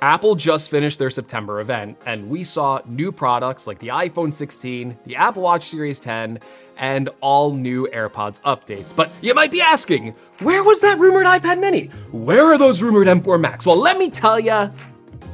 Apple just finished their September event, and we saw new products like the iPhone 16, the Apple Watch Series 10, and all new AirPods updates. But you might be asking, where was that rumored iPad mini? Where are those rumored M4 Max? Well, let me tell ya,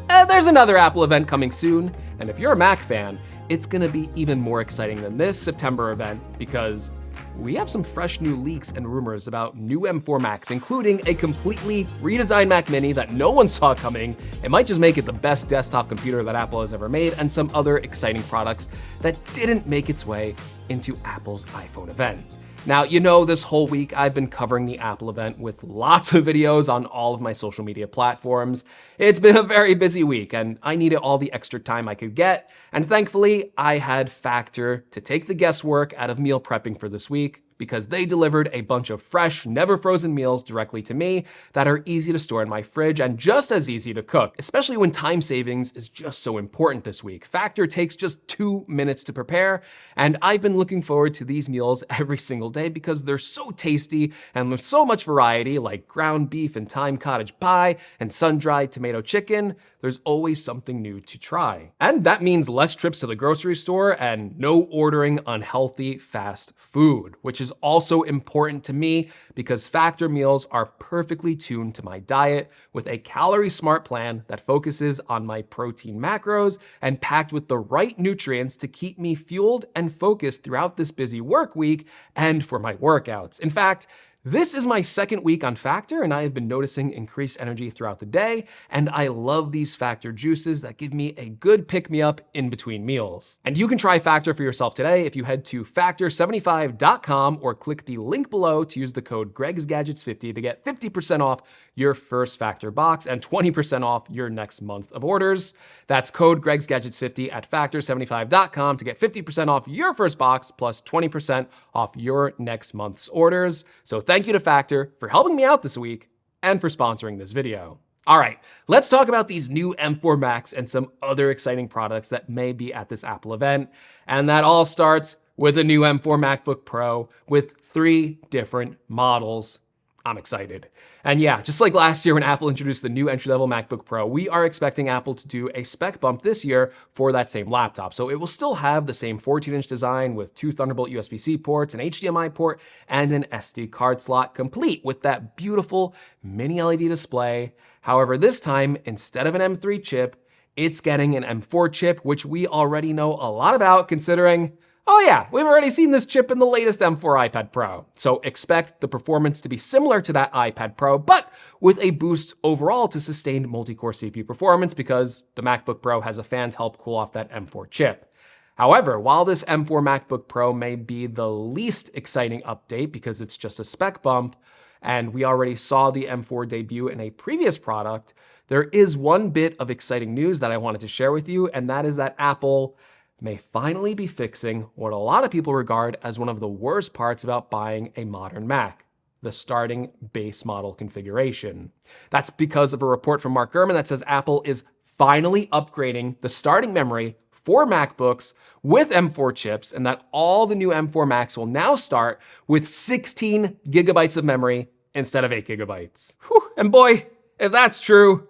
there's another Apple event coming soon, and if you're a Mac fan, it's gonna be even more exciting than this September event because we have some fresh new leaks and rumors about new M4 Macs, including a completely redesigned Mac Mini that no one saw coming. It might just make it the best desktop computer that Apple has ever made, and some other exciting products that didn't make its way into Apple's iPhone event. Now, you know, this whole week I've been covering the Apple event with lots of videos on all of my social media platforms. It's been a very busy week and I needed all the extra time I could get. And thankfully, I had Factor to take the guesswork out of meal prepping for this week because they delivered a bunch of fresh, never frozen meals directly to me that are easy to store in my fridge and just as easy to cook, especially when time savings is just so important this week. Factor takes just 2 minutes to prepare, and I've been looking forward to these meals every single day because they're so tasty and there's so much variety like ground beef and thyme cottage pie and sun-dried tomato chicken. There's always something new to try. And that means less trips to the grocery store and no ordering unhealthy fast food, which is also important to me because Factor meals are perfectly tuned to my diet with a calorie smart plan that focuses on my protein macros and packed with the right nutrients to keep me fueled and focused throughout this busy work week and for my workouts. In fact, this is my second week on Factor, and I have been noticing increased energy throughout the day, and I love these Factor juices that give me a good pick-me-up in between meals. And you can try Factor for yourself today if you head to factor75.com or click the link below to use the code GregsGadgets50 to get 50% off your first Factor box and 20% off your next month of orders. That's code GregsGadgets50 at factor75.com to get 50% off your first box plus 20% off your next month's orders. So thank you to Factor for helping me out this week and for sponsoring this video. All right, let's talk about these new M4 Macs and some other exciting products that may be at this Apple event. And that all starts with a new M4 MacBook Pro with 3 different models. I'm excited. And yeah, just like last year when Apple introduced the new entry-level MacBook Pro, we are expecting Apple to do a spec bump this year for that same laptop. So it will still have the same 14-inch design with 2 Thunderbolt USB-C ports, an HDMI port, and an SD card slot, complete with that beautiful mini LED display. However, this time, instead of an M3 chip, it's getting an M4 chip, which we already know a lot about considering, oh yeah, we've already seen this chip in the latest M4 iPad Pro. So expect the performance to be similar to that iPad Pro, but with a boost overall to sustained multi-core CPU performance because the MacBook Pro has a fan to help cool off that M4 chip. However, while this M4 MacBook Pro may be the least exciting update because it's just a spec bump, and we already saw the M4 debut in a previous product, there is one bit of exciting news that I wanted to share with you, and that is that Apple may finally be fixing what a lot of people regard as one of the worst parts about buying a modern Mac, the starting base model configuration. That's because of a report from Mark Gurman that says Apple is finally upgrading the starting memory for MacBooks with M4 chips, and that all the new M4 Macs will now start with 16 gigabytes of memory instead of 8 gigabytes. Whew. And boy, if that's true,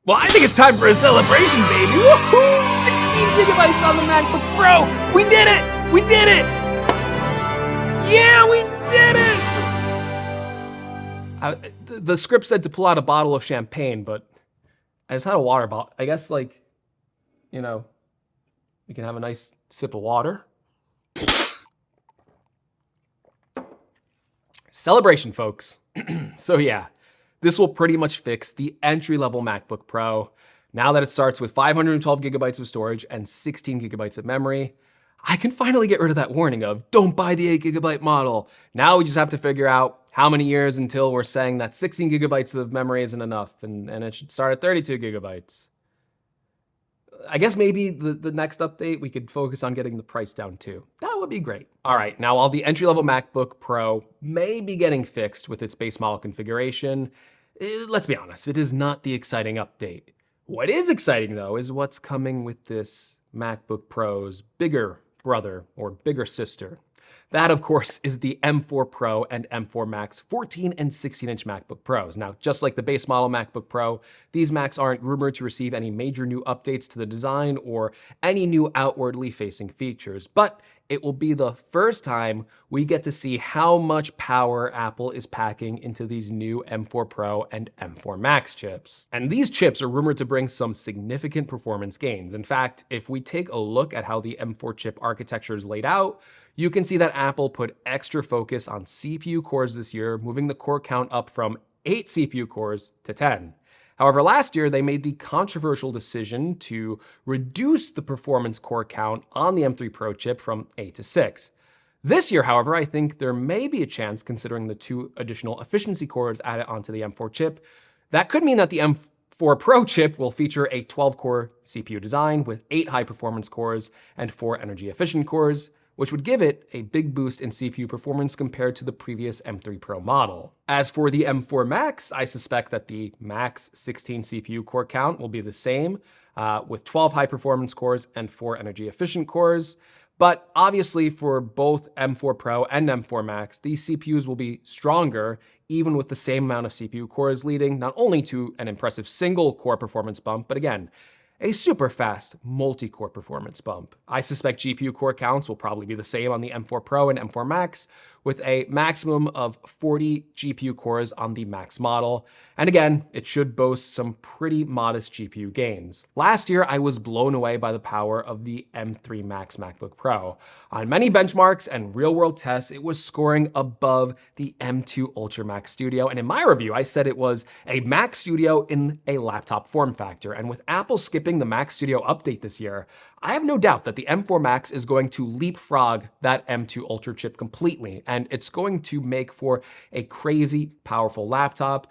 well, I think it's time for a celebration, baby. Woohoo! 16 gigabytes on the MacBook Pro. We did it! We did it! Yeah, we did it! The script said to pull out a bottle of champagne, but I just had a water bottle. I guess, like, you know, we can have a nice sip of water. Celebration, folks. So yeah, this will pretty much fix the entry-level MacBook Pro. Now that it starts with 512 gigabytes of storage and 16 gigabytes of memory, I can finally get rid of that warning of don't buy the 8 gigabyte model. Now we just have to figure out how many years until we're saying that 16 gigabytes of memory isn't enough and it should start at 32 gigabytes. I guess maybe the next update, we could focus on getting the price down too. That would be great. All right, now while the entry-level MacBook Pro may be getting fixed with its base model configuration, let's be honest, it is not the exciting update. What is exciting though is what's coming with this MacBook Pro's bigger brother or bigger sister. That, of course, is the M4 Pro and M4 Max 14 and 16-inch MacBook Pros. Now, just like the base model MacBook Pro, these Macs aren't rumored to receive any major new updates to the design or any new outwardly facing features, but it will be the first time we get to see how much power Apple is packing into these new M4 Pro and M4 Max chips. And these chips are rumored to bring some significant performance gains. In fact, if we take a look at how the M4 chip architecture is laid out, you can see that Apple put extra focus on CPU cores this year, moving the core count up from 8 CPU cores to 10. However, last year they made the controversial decision to reduce the performance core count on the M3 Pro chip from 8 to 6. This year, however, I think there may be a chance, considering the 2 additional efficiency cores added onto the M4 chip, that could mean that the M4 Pro chip will feature a 12-core CPU design with 8 high-performance cores and 4 energy-efficient cores, which would give it a big boost in CPU performance compared to the previous M3 Pro model. As for the M4 Max, I suspect that the Max 16 CPU core count will be the same, with 12 high-performance cores and 4 energy-efficient cores. But obviously for both M4 Pro and M4 Max, these CPUs will be stronger, even with the same amount of CPU cores, leading not only to an impressive single-core performance bump, but again, a super fast multi-core performance bump. I suspect GPU core counts will probably be the same on the M4 Pro and M4 Max, with a maximum of 40 GPU cores on the Max model. And again, it should boast some pretty modest GPU gains. Last year, I was blown away by the power of the M3 Max MacBook Pro. On many benchmarks and real-world tests, it was scoring above the M2 Ultra Max Studio. And in my review, I said it was a Mac Studio in a laptop form factor. And with Apple skipping the Mac Studio update this year, I have no doubt that the M4 Max is going to leapfrog that M2 Ultra chip completely, and it's going to make for a crazy powerful laptop.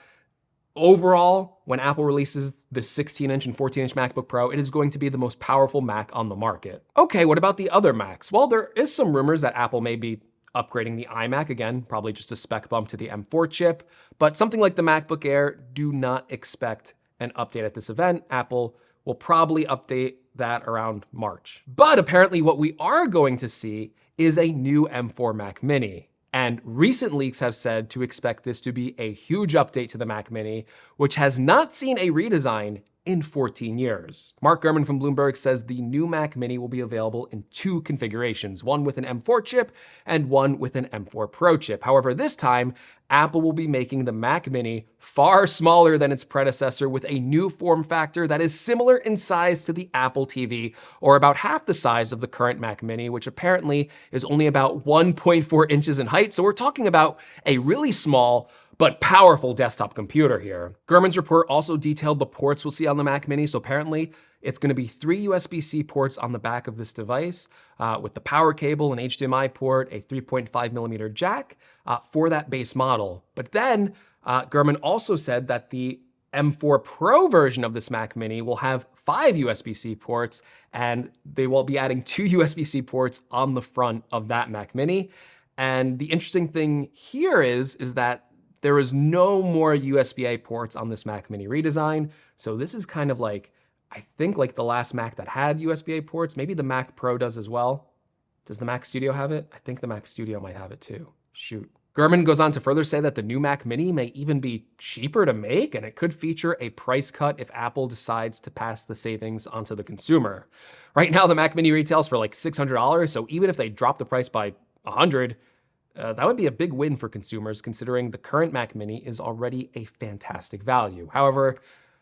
Overall, when Apple releases the 16-inch and 14-inch MacBook Pro, it is going to be the most powerful Mac on the market. Okay, what about the other Macs? Well, there is some rumors that Apple may be upgrading the iMac again, probably just a spec bump to the M4 chip, but something like the MacBook Air, do not expect an update at this event. Apple will probably update that around March. But apparently what we are going to see is a new M4 Mac Mini. And recent leaks have said to expect this to be a huge update to the Mac Mini, which has not seen a redesign in 14 years. Mark Gurman from Bloomberg says the new Mac Mini will be available in 2 configurations, one with an M4 chip and one with an M4 Pro chip. However, this time, Apple will be making the Mac Mini far smaller than its predecessor with a new form factor that is similar in size to the Apple TV, or about half the size of the current Mac Mini, which apparently is only about 1.4 inches in height. So we're talking about a really small but powerful desktop computer here. Gurman's report also detailed the ports we'll see on the Mac Mini. So apparently it's going to be 3 USB-C ports on the back of this device, with the power cable, an HDMI port, a 3.5mm jack for that base model. But then Gurman also said that the M4 Pro version of this Mac Mini will have 5 USB-C ports, and they will be adding 2 USB-C ports on the front of that Mac Mini. And the interesting thing here is that there is no more USB-A ports on this Mac Mini redesign. So this is kind of like, I think like the last Mac that had USB-A ports. Maybe the Mac Pro does as well. Does the Mac Studio have it? I think the Mac Studio might have it too. Shoot. Gurman goes on to further say that the new Mac Mini may even be cheaper to make, and it could feature a price cut if Apple decides to pass the savings onto the consumer. Right now, the Mac Mini retails for like $600, so even if they drop the price by $100, that would be a big win for consumers, considering the current Mac Mini is already a fantastic value. However,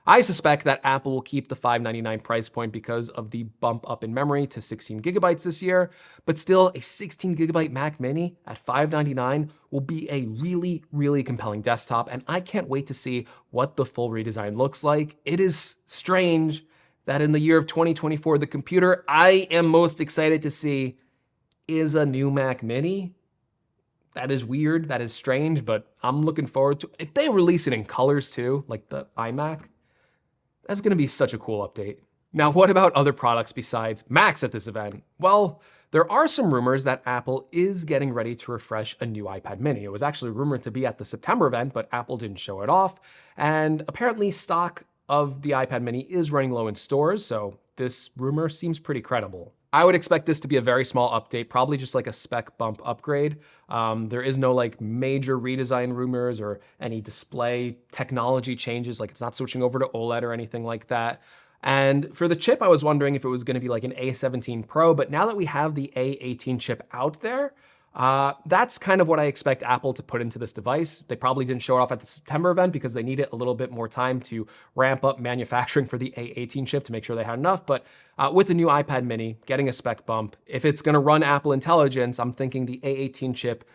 I suspect that Apple will keep the $599 price point because of the bump up in memory to 16 gigabytes this year, but still a 16 gigabyte Mac Mini at $599 will be a really, really compelling desktop, and I can't wait to see what the full redesign looks like. It is strange that in the year of 2024, the computer I am most excited to see is a new Mac Mini. That is weird, that is strange, but I'm looking forward to it. If they release it in colors too, like the iMac, that's gonna be such a cool update. Now, what about other products besides Macs at this event? Well, there are some rumors that Apple is getting ready to refresh a new iPad mini. It was actually rumored to be at the September event, but Apple didn't show it off. And apparently stock of the iPad mini is running low in stores, so this rumor seems pretty credible. I would expect this to be a very small update, probably just like a spec bump upgrade. There is no like major redesign rumors or any display technology changes, like it's not switching over to OLED or anything like that. And for the chip, I was wondering if it was going to be like an A17 Pro, but now that we have the A18 chip out there, that's kind of what I expect Apple to put into this device. They probably didn't show it off at the September event because they needed a little bit more time to ramp up manufacturing for the A18 chip to make sure they had enough. But with the new iPad mini, getting a spec bump, if it's going to run Apple Intelligence, I'm thinking the A18 chip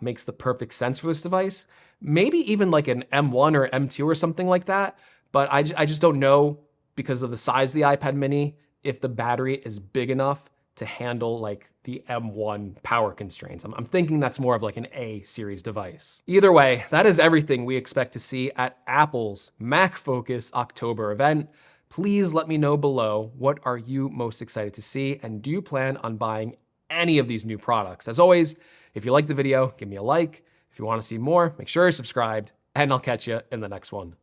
makes the perfect sense for this device. Maybe even like an M1 or M2 or something like that. But I just don't know, because of the size of the iPad mini, if the battery is big enough to handle like the M1 power constraints. I'm thinking that's more of like an A series device. Either way, that is everything we expect to see at Apple's Mac Focus October event. Please let me know below, what are you most excited to see, and do you plan on buying any of these new products? As always, if you like the video, give me a like. If you want to see more, make sure you're subscribed, and I'll catch you in the next one.